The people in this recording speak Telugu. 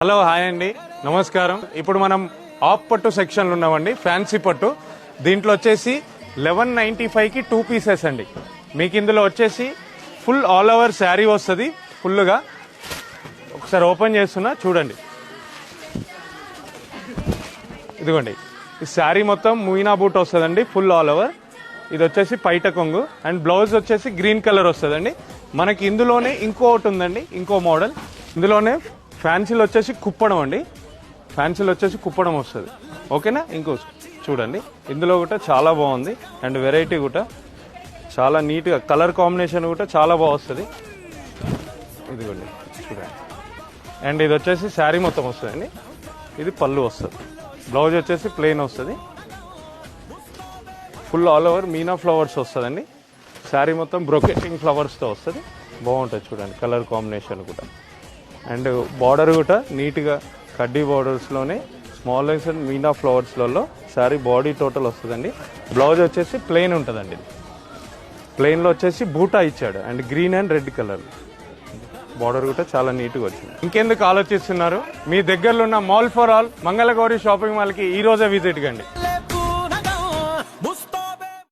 హలో హాయ్ అండి, నమస్కారం. ఇప్పుడు మనం ఆఫ్ పట్టు సెక్షన్లు ఉన్నామండి, ఫ్యాన్సీ పట్టు. దీంట్లో వచ్చేసి 1195కి 2 పీసెస్ అండి. మీకు ఇందులో వచ్చేసి ఫుల్ ఆల్ ఓవర్ శారీ వస్తుంది ఫుల్గా. ఒకసారి ఓపెన్ చేస్తున్నా చూడండి. ఇదిగోండి, ఈ శారీ మొత్తం మూయినా బూట్ వస్తుందండి, ఫుల్ ఆల్ ఓవర్. ఇది వచ్చేసి పైట కొంగు అండ్ బ్లౌజ్ వచ్చేసి గ్రీన్ కలర్ వస్తుందండి. మనకి ఇందులోనే ఇంకోటి ఉందండి, ఇంకో మోడల్. ఇందులోనే ఫ్యాన్సీలో వచ్చేసి కుప్పడం అండి, ఫ్యాన్సీలో వచ్చేసి కుప్పడం వస్తుంది. ఓకేనా? ఇంకో చూడండి, ఇందులో కూడా చాలా బాగుంది అండ్ వెరైటీ కూడా చాలా నీట్గా, కలర్ కాంబినేషన్ కూడా చాలా బాగా వస్తుంది. ఇదిగోండి చూడండి. అండ్ ఇది వచ్చేసి శారీ మొత్తం వస్తుందండి. ఇది పళ్ళు వస్తుంది, బ్లౌజ్ వచ్చేసి ప్లెయిన్ వస్తుంది. ఫుల్ ఆల్ ఓవర్ మీనా ఫ్లవర్స్ వస్తుందండి. శారీ మొత్తం బ్రొకెటింగ్ ఫ్లవర్స్తో వస్తుంది. బాగుంటుంది చూడండి, కలర్ కాంబినేషన్ కూడా. అండ్ బార్డర్ కూడా నీట్గా కడ్డీ బార్డర్స్లోనే స్మాల్ లైన్స్ అండ్ మీనా ఫ్లవర్స్లలో శారీ బాడీ టోటల్ వస్తుందండి. బ్లౌజ్ వచ్చేసి ప్లెయిన్ ఉంటుందండి. ప్లెయిన్లో వచ్చేసి బూటా ఇచ్చాడు and green and red colour. Border కూడా చాలా నీట్గా వచ్చింది. ఇంకెందుకు ఆలోచిస్తున్నారు? మీ దగ్గరలో ఉన్న mall for all Mangalagowri shopping మాల్కి ఈ రోజే విజిట్ కండి.